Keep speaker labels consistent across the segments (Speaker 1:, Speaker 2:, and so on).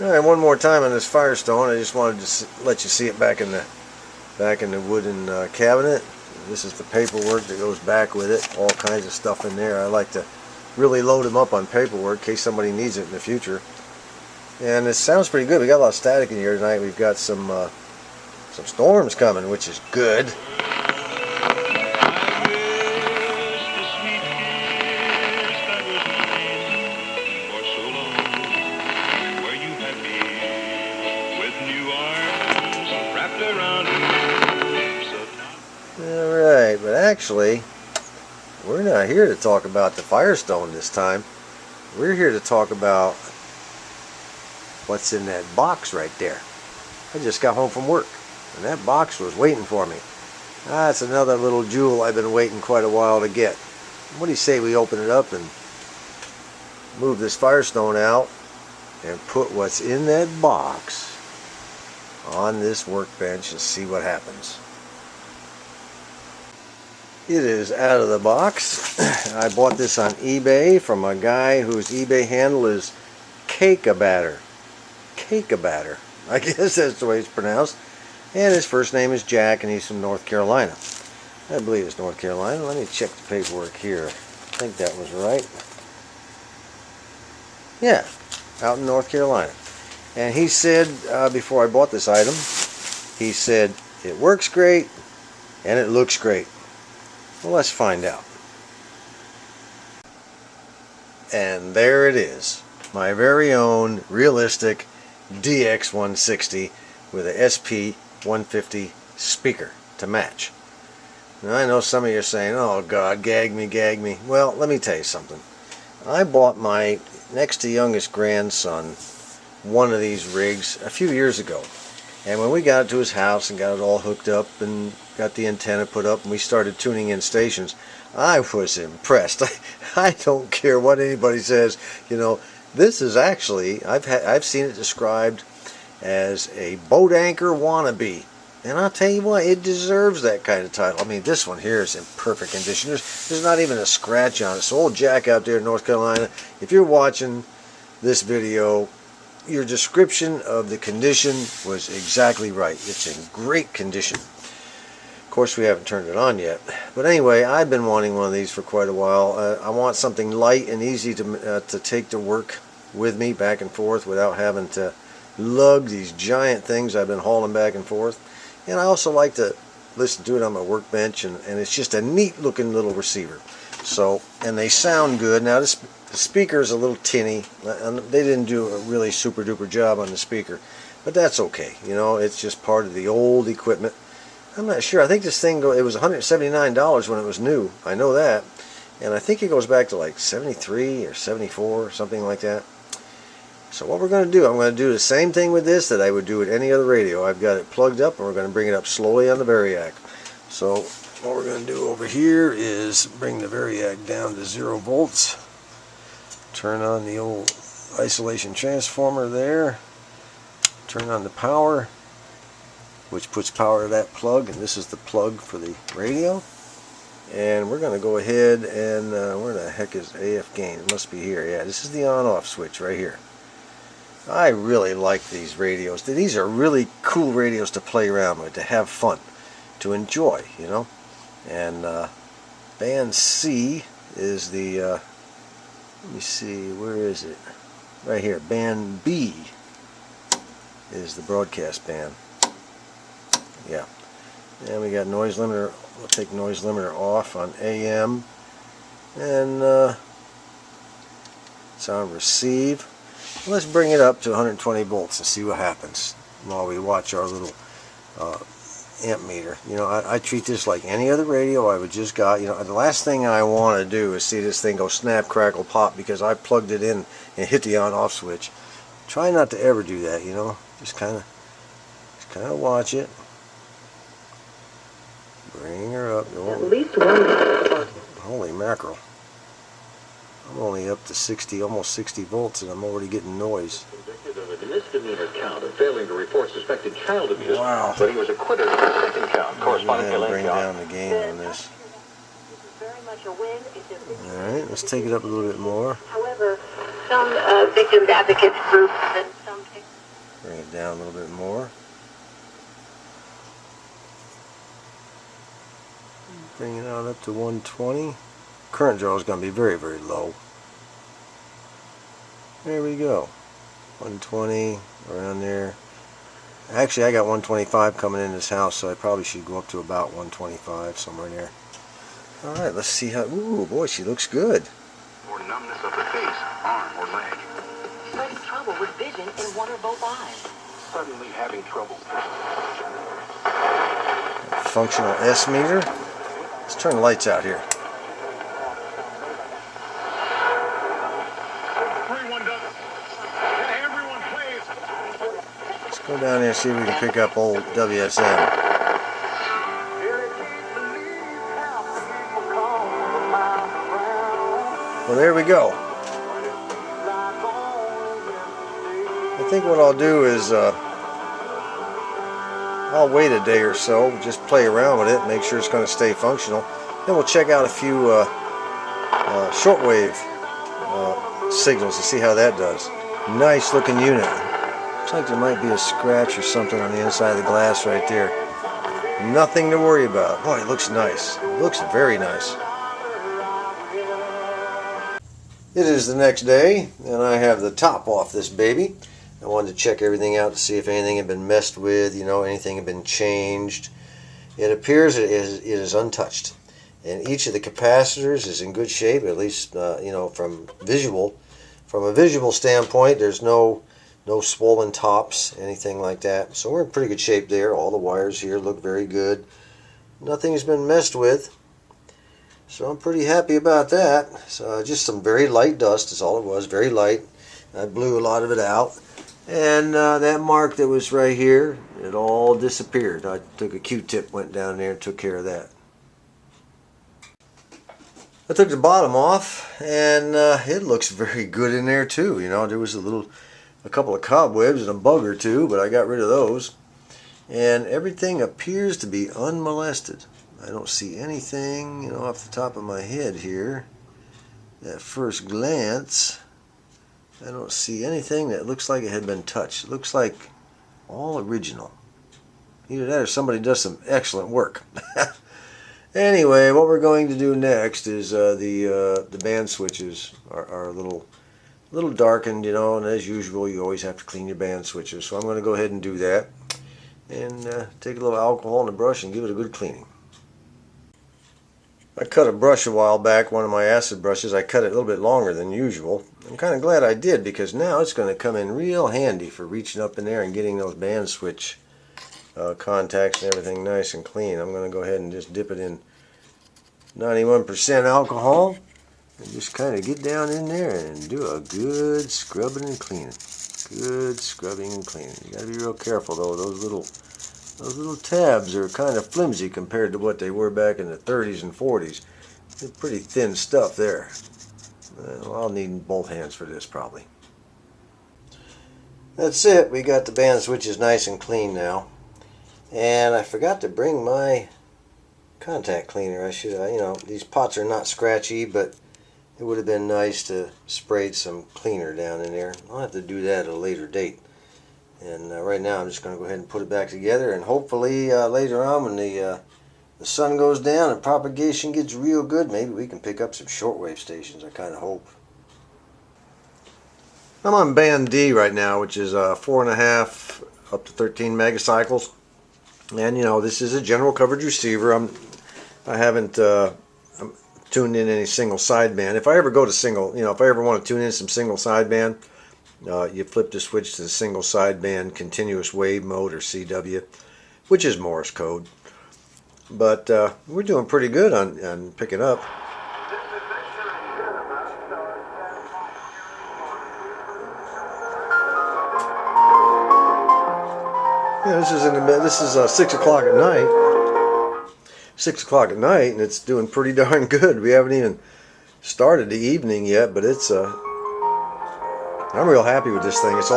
Speaker 1: Alright, one more time on this Firestone. I just wanted to let you see it back in the wooden cabinet. This is the paperwork that goes back with it. All kinds of stuff in there. I like to really load them up on paperwork in case somebody needs it in the future. And it sounds pretty good. We got a lot of static in here tonight. We've got some storms coming, which is good. Alright, but actually, we're not here to talk about the Firestone this time. We're here to talk about what's in that box right there. I just got home from work, and that box was waiting for me. That's another little jewel I've been waiting quite a while to get. What do you say we open it up and move this Firestone out and put what's in that box on this workbench and see what happens. It is out of the box. I bought this on eBay from a guy whose eBay handle is Cake-A-Batter. Cake-A-Batter. I guess that's the way it's pronounced. And his first name is Jack, and he's from North Carolina. I believe it's North Carolina. Let me check the paperwork here. I think that was right. Yeah, out in North Carolina. And he said, before I bought this item, he said, it works great and it looks great. Well, let's find out. And there it is. My very own realistic DX-160 with a SP-150 speaker to match. Now I know some of you are saying, oh God, gag me, gag me. Well, let me tell you something. I bought my next to youngest grandson one of these rigs a few years ago. And when we got it to his house and got it all hooked up and got the antenna put up and we started tuning in stations, I was impressed. I don't care what anybody says. You know, this is actually, I've seen it described as a boat anchor wannabe. And I'll tell you what, it deserves that kind of title. I mean, this one here is in perfect condition. There's not even a scratch on it. So old Jack out there in North Carolina, if you're watching this video, your description of the condition was exactly right. It's in great condition. Of course, we haven't turned it on yet. But anyway, I've been wanting one of these for quite a while. I want something light and easy to take to work with me back and forth without having to lug these giant things I've been hauling back and forth. And I also like to listen to it on my workbench, and it's just a neat looking little receiver. So, and they sound good. Now the speaker is a little tinny. They didn't do a really super duper job on the speaker, but that's okay. You know, it's just part of the old equipment. I'm not sure. I think this thing, it was $179 when it was new. I know that. And I think it goes back to like 73 or 74 or something like that. So what we're going to do, I'm going to do the same thing with this that I would do with any other radio. I've got it plugged up and we're going to bring it up slowly on the Variac. So what we're going to do over here is bring the Variac down to 0 volts. Turn on the old isolation transformer there. Turn on the power, which puts power to that plug, and this is the plug for the radio. And we're going to go ahead and, where the heck is AF gain? It must be here. Yeah, this is the on-off switch right here. I really like these radios. These are really cool radios to play around with, to have fun, to enjoy, you know. And band C is the, let me see, where is it? Right here. Band B is the broadcast band. Yeah. And we got noise limiter. We'll take noise limiter off on AM. And it's on receive. Let's bring it up to 120 volts and see what happens while we watch our little amp meter. You know, I treat this like any other radio I would just got. You know, the last thing I want to do is see this thing go snap, crackle, pop because I plugged it in and hit the on-off switch. Try not to ever do that, you know. Just kind of watch it. Bring her up. At least one. Holy mackerel. I'm only up to 60, almost 60 volts, and I'm already getting noise.
Speaker 2: Convicted of a misdemeanor count of failing to report suspected child abuse.
Speaker 1: Wow.
Speaker 2: But he was acquitted of the second count. Corresponding to
Speaker 1: bring down the gain on this. Alright, let's take it up a little bit more.
Speaker 3: However, some victims advocates groups and some
Speaker 1: Bring it down a little bit more. Bring it on up to 120. Current draw is going to be very, very low. There we go. 120, around there. Actually, I got 125 coming in this house, so I probably should go up to about 125, somewhere in there. Alright, let's see how... Ooh, boy, she looks good.
Speaker 3: Or numbness of the face, arm, or leg.
Speaker 4: Having trouble with vision in one or both eyes.
Speaker 3: Suddenly having trouble.
Speaker 1: Functional S meter. Let's turn the lights out here. Let's go down there and see if we can pick up old WSM. Well, there we go. I think what I'll do is I'll wait a day or so, just play around with it, make sure it's going to stay functional. Then we'll check out a few shortwave signals to see how that does. Nice looking unit. Looks like there might be a scratch or something on the inside of the glass right there. Nothing to worry about. Boy, it looks nice. It looks very nice. It is the next day, and I have the top off this baby. I wanted to check everything out to see if anything had been messed with, you know, anything had been changed. It appears it is untouched, and each of the capacitors is in good shape, at least you know, from a visual standpoint. There's no swollen tops, anything like that. So we're in pretty good shape there. All the wires here look very good. Nothing's been messed with. So I'm pretty happy about that. So just some very light dust is all it was, very light. I blew a lot of it out. And that mark that was right here, it all disappeared. I took a Q-tip, went down there and took care of that. I took the bottom off, and it looks very good in there too. You know, there was a couple of cobwebs and a bug or two, but I got rid of those. And everything appears to be unmolested. I don't see anything, you know, off the top of my head here. At first glance, I don't see anything that looks like it had been touched. It looks like all original. Either that or somebody does some excellent work. Anyway, what we're going to do next is the band switches are a little darkened, you know, and as usual, you always have to clean your band switches. So I'm going to go ahead and do that, and take a little alcohol in the brush and give it a good cleaning. I cut a brush a while back, one of my acid brushes. I cut it a little bit longer than usual. I'm kind of glad I did, because now it's going to come in real handy for reaching up in there and getting those band switch contacts and everything nice and clean. I'm going to go ahead and just dip it in 91% alcohol and just kind of get down in there and do a good scrubbing and cleaning. Good scrubbing and cleaning. You got to be real careful though. Those little tabs are kind of flimsy compared to what they were back in the 30s and 40s. They're pretty thin stuff there. Well, I'll need both hands for this probably. That's it. We got the band switches nice and clean now. And I forgot to bring my contact cleaner. I should, you know, these pots are not scratchy, but it would have been nice to spray some cleaner down in there. I'll have to do that at a later date. And right now I'm just going to go ahead and put it back together, and hopefully later on when the sun goes down and propagation gets real good, maybe we can pick up some shortwave stations. I kind of hope. I'm on band D right now, which is 4.5 up to 13 megacycles. And you know, this is a general coverage receiver. I haven't tuned in any single sideband. If I ever go to single, you know, if I ever want to tune in some single sideband, you flip the switch to the single sideband continuous wave mode, or CW, which is Morse code. But we're doing pretty good on picking up. Yeah, this is 6 o'clock at night. 6 o'clock at night, and it's doing pretty darn good. We haven't even started the evening yet, but it's I'm real happy with this thing. It's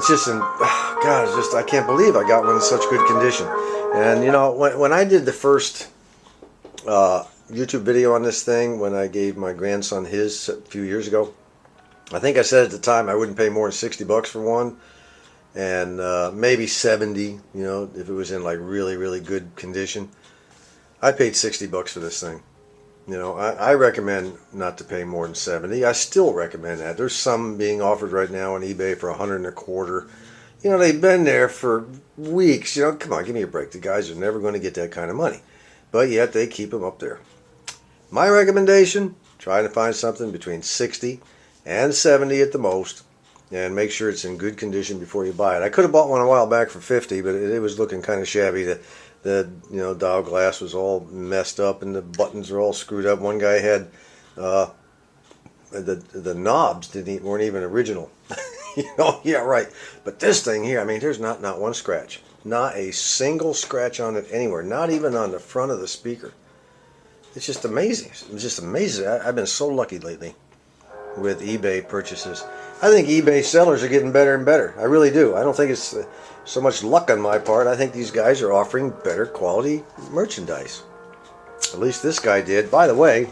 Speaker 1: just in, God, it's just, I can't believe I got one in such good condition. And you know, when I did the first YouTube video on this thing, when I gave my grandson his a few years ago, I think I said at the time I wouldn't pay more than 60 bucks for one, and maybe 70, you know, if it was in like really, really good condition. I paid 60 bucks for this thing. You know, I recommend not to pay more than 70. I still recommend that. There's some being offered right now on eBay for 100 and a quarter. You know, they've been there for weeks. You know, come on, give me a break. The guys are never going to get that kind of money. But yet they keep them up there. My recommendation, try to find something between 60 and 70 at the most. And make sure it's in good condition before you buy it. I could have bought one a while back for 50, but it was looking kind of shabby. The you know, dial glass was all messed up and the buttons were all screwed up. One guy had the knobs weren't even original. You know, yeah, right. But this thing here, I mean, there's not one scratch, not a single scratch on it anywhere, not even on the front of the speaker. It's just amazing. It's just amazing. I've been so lucky lately with eBay purchases. I think eBay sellers are getting better and better. I really do. I don't think it's so much luck on my part. I think these guys are offering better quality merchandise. At least this guy did. By the way,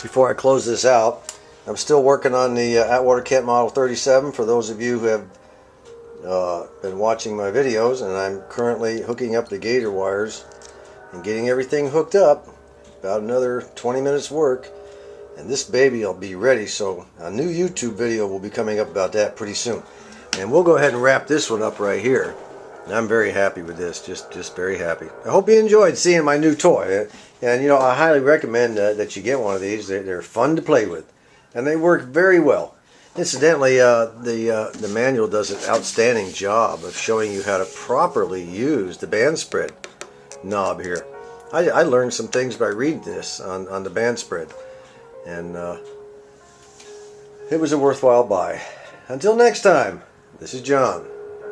Speaker 1: before I close this out, I'm still working on the Atwater Kent Model 37 for those of you who have been watching my videos, and I'm currently hooking up the gator wires and getting everything hooked up. About another 20 minutes work, and this baby will be ready. So a new YouTube video will be coming up about that pretty soon. And we'll go ahead and wrap this one up right here. And I'm very happy with this, just very happy. I hope you enjoyed seeing my new toy. And you know, I highly recommend that you get one of these. They're fun to play with, and they work very well. Incidentally, the manual does an outstanding job of showing you how to properly use the band spread knob here. I learned some things by reading this on the band spread, and it was a worthwhile buy. Until next time, this is John.